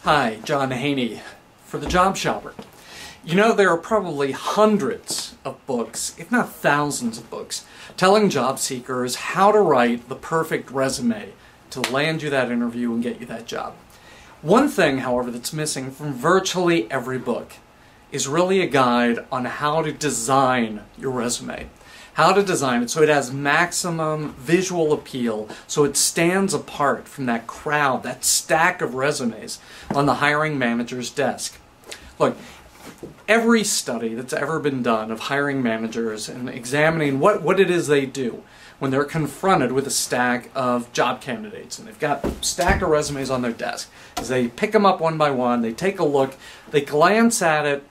Hi, John Heaney for The Job Shopper. You know, there are probably hundreds of books, if not thousands of books, telling job seekers how to write the perfect resume to land you that interview and get you that job. One thing, however, that's missing from virtually every book is really a guide on how to design your resume. How to design it so it has maximum visual appeal, so it stands apart from that crowd, that stack of resumes on the hiring manager's desk. Look, every study that's ever been done of hiring managers and examining what it is they do when they're confronted with a stack of job candidates, and they've got a stack of resumes on their desk, is they pick them up one by one, they take a look, they glance at it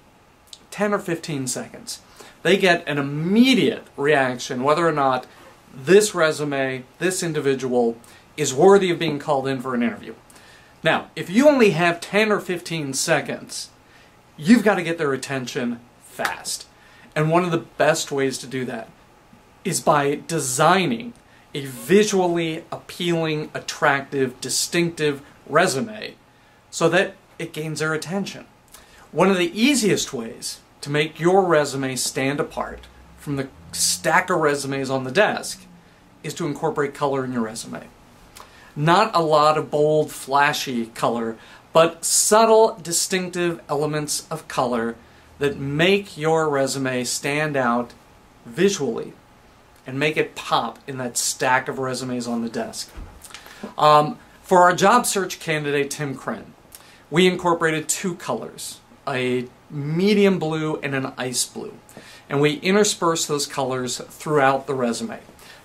10 or 15 seconds. They get an immediate reaction whether or not this resume, this individual, is worthy of being called in for an interview. Now, if you only have 10 or 15 seconds, you've got to get their attention fast. And one of the best ways to do that is by designing a visually appealing, attractive, distinctive resume so that it gains their attention. One of the easiest ways to make your resume stand apart from the stack of resumes on the desk is to incorporate color in your resume. Not a lot of bold, flashy color, but subtle, distinctive elements of color that make your resume stand out visually and make it pop in that stack of resumes on the desk. For our job search candidate, Tim Kren, we incorporated two colors, a medium blue and an ice blue. And we intersperse those colors throughout the resume.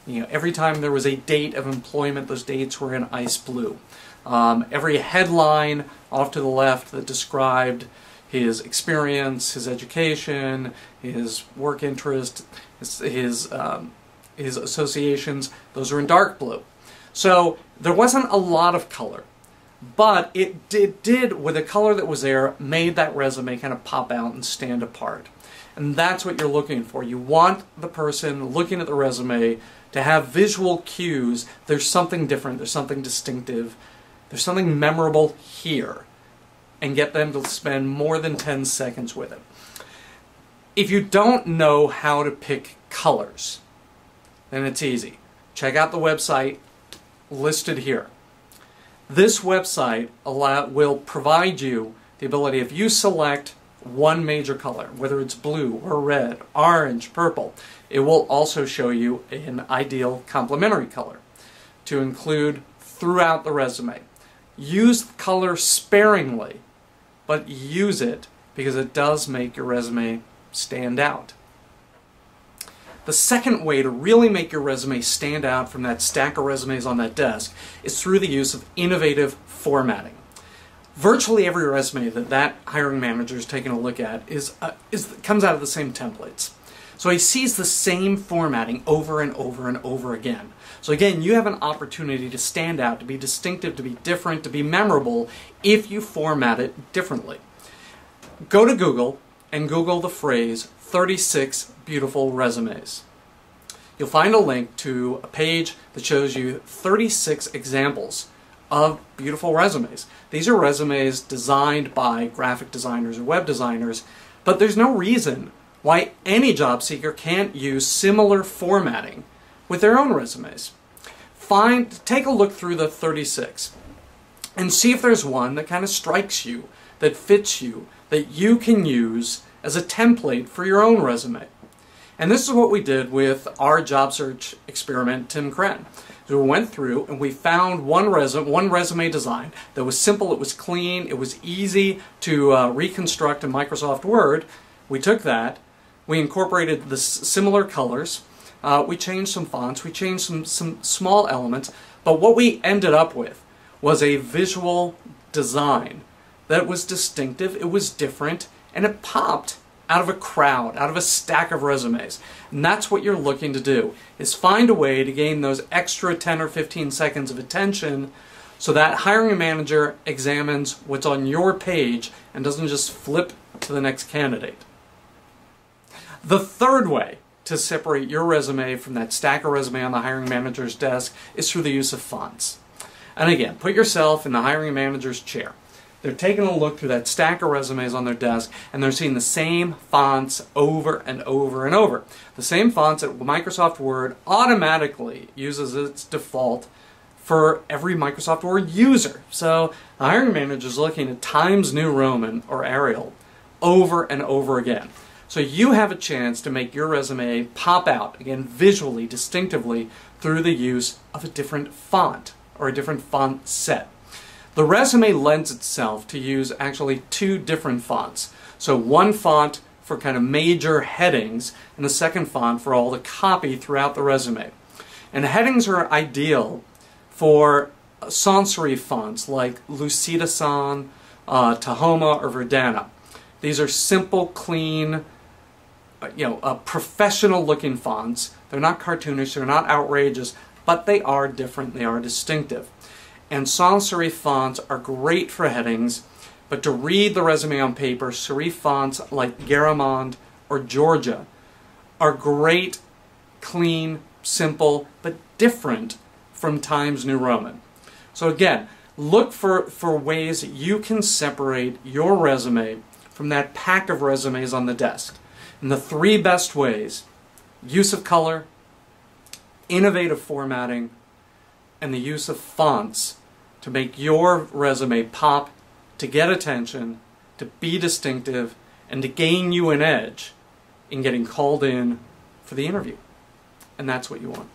You know, every time there was a date of employment, those dates were in ice blue. Every headline off to the left that described his experience, his education, his work interest, his associations, those are in dark blue. So there wasn't a lot of color. But it did, with the color that was there, made that resume kind of pop out and stand apart. And that's what you're looking for. You want the person looking at the resume to have visual cues. There's something different, there's something distinctive, there's something memorable here, and get them to spend more than 10 seconds with it. If you don't know how to pick colors, then it's easy. Check out the website listed here. This website will provide you the ability, if you select one major color, whether it's blue or red, orange, purple, it will also show you an ideal complementary color to include throughout the resume. Use color sparingly, but use it because it does make your resume stand out. The second way to really make your resume stand out from that stack of resumes on that desk is through the use of innovative formatting. Virtually every resume that hiring manager is taking a look at comes out of the same templates. So he sees the same formatting over and over and over again. So again, you have an opportunity to stand out, to be distinctive, to be different, to be memorable if you format it differently. Go to Google and Google the phrase 36 beautiful resumes. You'll find a link to a page that shows you 36 examples of beautiful resumes. These are resumes designed by graphic designers or web designers, but there's no reason why any job seeker can't use similar formatting with their own resumes. Take a look through the 36 and see if there's one that kind of strikes you, that fits you, that you can use as a template for your own resume. And this is what we did with our job search experiment, Tim Kren. So we went through and we found one resume design that was simple, it was clean, it was easy to reconstruct in Microsoft Word. We took that, we incorporated the similar colors, we changed some fonts, we changed some small elements, but what we ended up with was a visual design that was distinctive, it was different, and it popped out of a crowd, out of a stack of resumes. And that's what you're looking to do, is find a way to gain those extra 10 or 15 seconds of attention so that hiring manager examines what's on your page and doesn't just flip to the next candidate. The third way to separate your resume from that stack of resume on the hiring manager's desk is through the use of fonts. And again, put yourself in the hiring manager's chair. They're taking a look through that stack of resumes on their desk, and they're seeing the same fonts over and over and over. The same fonts that Microsoft Word automatically uses its default for every Microsoft Word user. So the hiring manager is looking at Times New Roman or Arial over and over again. So you have a chance to make your resume pop out, again, visually, distinctively, through the use of a different font or a different font set. The resume lends itself to use actually two different fonts. So one font for kind of major headings and the second font for all the copy throughout the resume. And headings are ideal for sans serif fonts like Lucida-San, Tahoma, or Verdana. These are simple, clean, professional-looking fonts. They're not cartoonish, they're not outrageous, but they are different, they are distinctive. And sans serif fonts are great for headings, but to read the resume on paper, serif fonts like Garamond or Georgia are great, clean, simple, but different from Times New Roman. So again, look for ways that you can separate your resume from that pack of resumes on the desk. And the three best ways: use of color, innovative formatting, and the use of fonts to make your resume pop, to get attention, to be distinctive, and to gain you an edge in getting called in for the interview. And that's what you want.